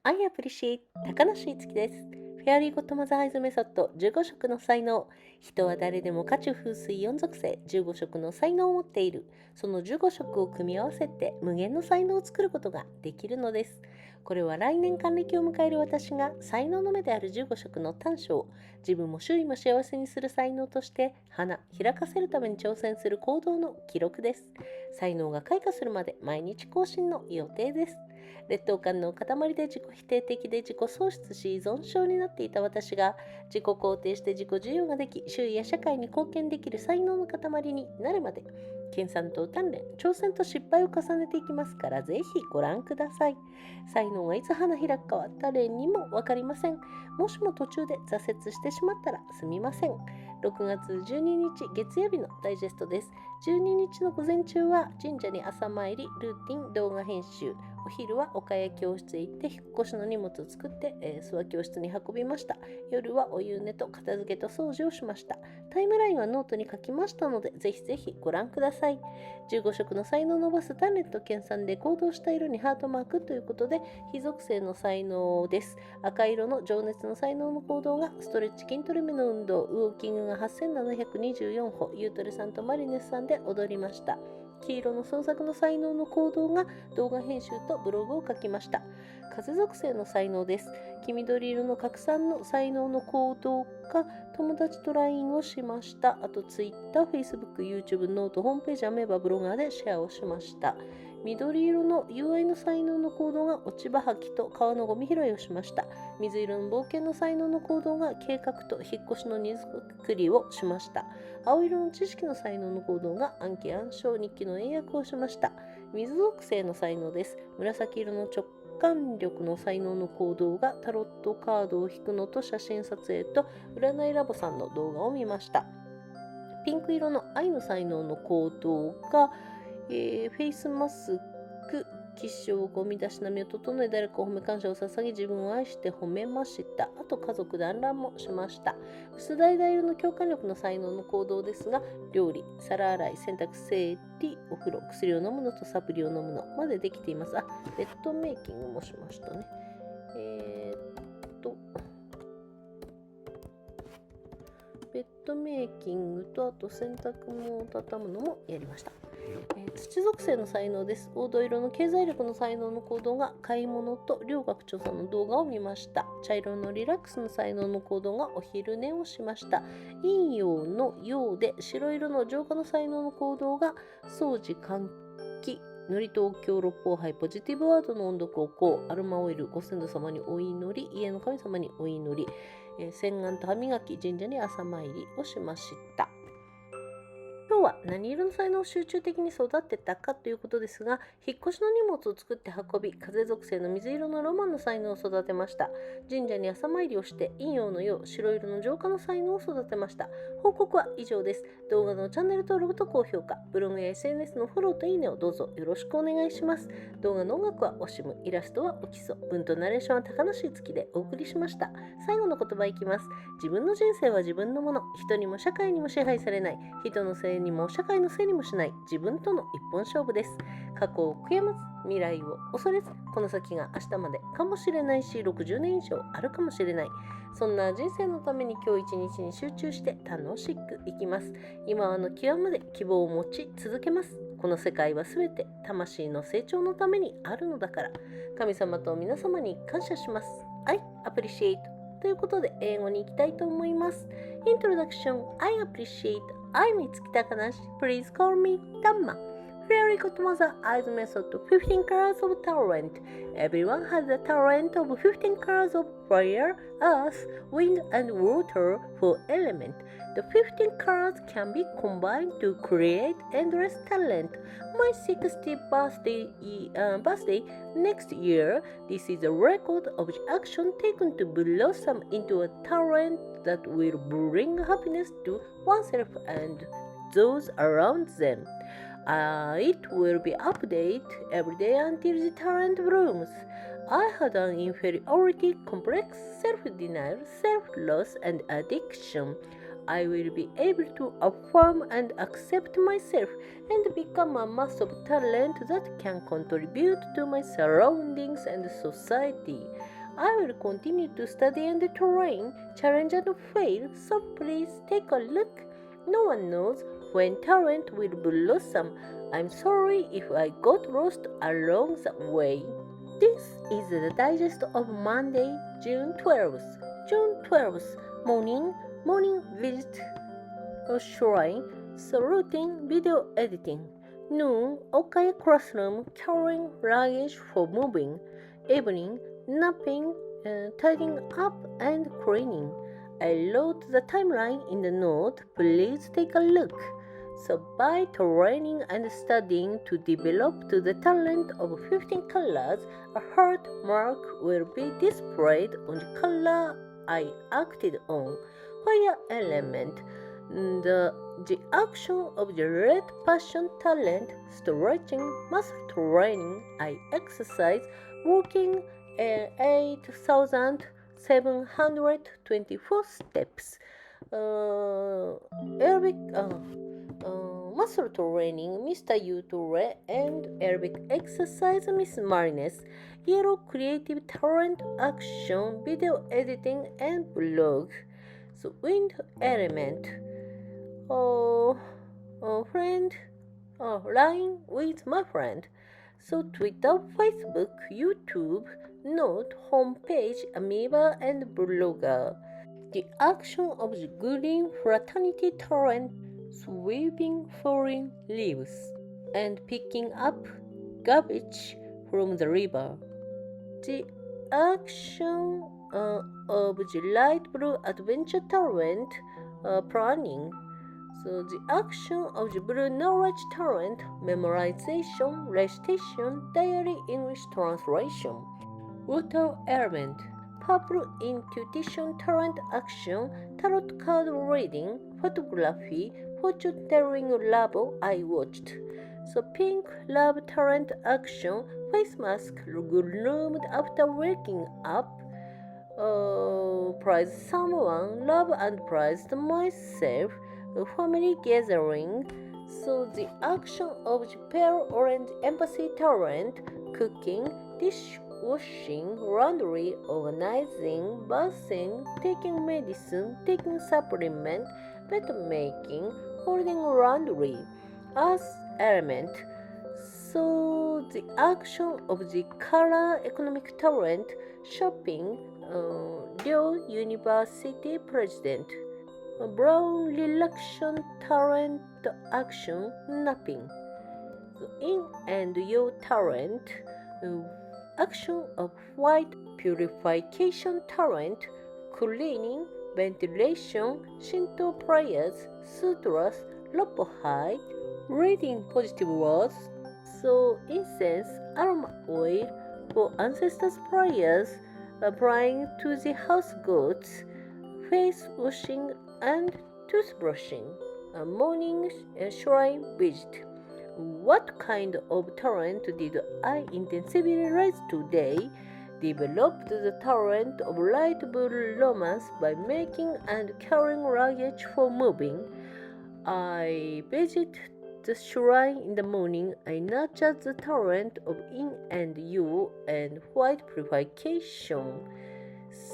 アプリシエイト高梨いつきです。フェアリーゴッドマザーアイズメソッド15色の才能。人は誰でも火中風水4属性15色の才能を持っている。その15色を組み合わせて無限の才能を作ることができるのです。これは来年還暦を迎える私が才能の目である15色の短所を自分も周囲も幸せにする才能として花開かせるために挑戦する行動の記録です。才能が開花するまで毎日更新の予定です。劣等感の塊で自己否定的で自己喪失し依存症になっていた私が自己肯定して自己受容ができ、周囲や社会に貢献できる才能の塊になるまで、研鑽と鍛錬、挑戦と失敗を重ねていきますから、ぜひご覧ください。才能がいつ花開くかは誰にも分かりません。もしも途中で挫折してしまったらすみません。6月12日月曜日のダイジェストです。12日の午前中は神社に朝参り、ルーティン、動画編集。お昼は岡谷教室へ行って引越しの荷物を作って、諏訪教室に運びました。夜はお湯寝と片付けと掃除をしました。タイムラインはノートに書きましたので、ぜひぜひご覧ください。15色の才能を伸ばす鍛錬と研鑽で行動した色にハートマークということで、火属性の才能です。赤色の情熱の才能の行動がストレッチ筋トレ目の運動、ウォーキングが8724歩、ゆうとりさんとマリネスさんで踊りました。黄色の創作の才能の行動が動画編集とブログを書きました。風属性の才能です。黄緑色の拡散の才能の行動が友達と LINE をしました。あと Twitter、Facebook、YouTube、ノート、ホームページ、アメーバ、ブロガーでシェアをしました。緑色の UI の才能の行動が落ち葉掃きと川のゴミ拾いをしました。水色の冒険の才能の行動が計画と引っ越しの荷造りをしました。青色の知識の才能の行動が暗記暗唱日記の英訳をしました。水属性の才能です。紫色の直感力の才能の行動がタロットカードを引くのと写真撮影と占いラボさんの動画を見ました。ピンク色の愛の才能の行動がフェイスマスク、吉祥、ゴミ出し並みを整え、誰かを褒め感謝を捧げ、自分を愛して褒めました。あと家族団らんもしました。薄橙色の共感力の才能の行動ですが、料理、皿洗い、洗濯、整理、お風呂、薬を飲むのとサプリを飲むのまでできています。ベッドメイキングもしましたね。ベッドメイキングとあと洗濯物を畳むのもやりました。土属性の才能です。黄土色の経済力の才能の行動が買い物と両学長さんの動画を見ました。茶色のリラックスの才能の行動がお昼寝をしました。陰陽の陽で白色の浄化の才能の行動が掃除換気、のり東京六方杯ポジティブワードの音読をこうアロマオイルご先祖様にお祈り、家の神様にお祈り、洗顔と歯磨き、神社に朝参りをしました。今日は何色の才能を集中的に育てたかということですが、引っ越しの荷物を作って運び、風属性の水色のロマンの才能を育てました。神社に朝参りをして、陰陽の陽、白色の浄化の才能を育てました。報告は以上です。動画のチャンネル登録と高評価、ブログや SNS のフォローといいねをどうぞよろしくお願いします。動画の音楽はオシム、イラストはお基礎、文とナレーションは高梨月でお送りしました。最後の言葉いきます。自分の人生は自分のもの、人にも社会にも支配されない、人のせいにも社会のせいにもしない自分との一本勝負です。過去を悔やまず、未来を恐れず、この先が明日までかもしれないし、60年以上あるかもしれない。そんな人生のために今日一日に集中して楽しく生きます。今は極まで希望を持ち続けます。この世界はすべて魂の成長のためにあるのだから。神様と皆様に感謝します。I appreciate。ということで英語に行きたいと思います。Introduction I appreciate I'm Itsuki Takanashi. Please call me Tamma. Fairy Godmother Eyes Method 15 colors of talent. Everyone has the talent of 15 colors of fire, earth, wind, and water for element. The 15 colors can be combined to create endless talent. My 60th birthday next year. This is a record of the action taken to blossom into a talent that will bring happiness to oneself and those around them. It will be updated every day until the talent blooms. I had an inferiority complex, self-denial, self-loss, and addiction. I will be able to affirm and accept myself and become a mass of talent that can contribute to my surroundings and society. I will continue to study and train, challenge and fail, so please take a look. No one knows when talent will blossom. I'm sorry if I got lost along the way. This is the digest of Monday, June 12th. June 12th, morning visit a shrine, so routine video editing. Noon, okay classroom, carrying luggage for moving. Evening, napping, tidying up and cleaning. I wrote the timeline in the note. Please take a look. So by training and studying to develop to the talent of 15 colors, a heart mark will be displayed on the color I acted on. Fire element. The action of the red passion talent, stretching, muscle training, I exercise, working 8,724 steps. Aerobic muscle training, Mr. Uture, and aerobic exercise, Miss Marines. Yellow creative talent, action, video editing, and blog. So wind element. Line with my friend. So Twitter, Facebook, YouTube, note, homepage, amoeba, and blogger. The action of the green fraternity torrent, sweeping falling leaves, and picking up garbage from the river. The action of the light blue adventure torrent, planning. So the action of the blue knowledge torrent, memorization, recitation, diary English translation. Water element, purple intuition torrent action, tarot card reading, photography, fortune telling labo I watched. So pink love torrent action, face mask groomed after waking up. Prize someone, love and prized myself. Family gathering. So the action of the pale orange empathy torrent, cooking, dishwashing, laundry, organizing, bathing, taking medicine, taking supplement, bed making, holding laundry. Earth element. So the action of the color economic torrent, shopping, Leo University president. Brown relaxation torrent action, napping. So in and your torrent, action of white purification torrent, cleaning, ventilation, Shinto prayers, sutras, lopohai, reading positive words. So incense, aroma oil for ancestors' prayers, applying to the house gods, face washing and toothbrushing. A morning shrine visit. What kind of talent did I intensively raise today? Developed the talent of light blue romance by making and carrying luggage for moving. I visit the shrine in the morning. I nurtured the talent of in and you and white purification.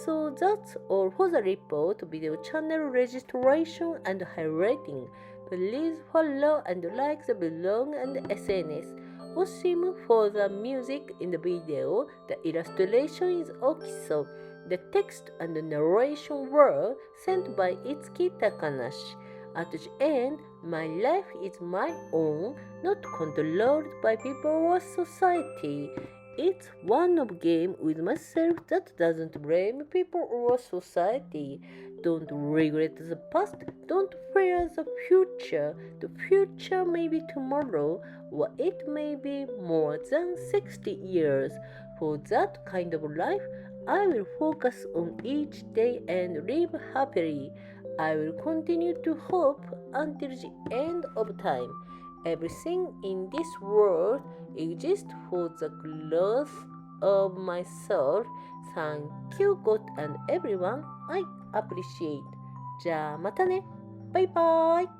So that's all for the report, video channel registration and highlighting. Please follow and like the blog and SNS. awesome for the music in the video. The illustration is Okiso. The text and the narration were sent by Itsuki Takanashi. At the end, my life is my own, not controlled by people or society. It's one of game with myself that doesn't blame people or society. Don't regret the past, don't fear the future. The future may be tomorrow, or it may be more than 60 years. For that kind of life, I will focus on each day and live happily. I will continue to hope until the end of time. Everything in this world exists for the growth of my soul. Thank you, God and everyone. I appreciate. じゃあまたね。バイバイ。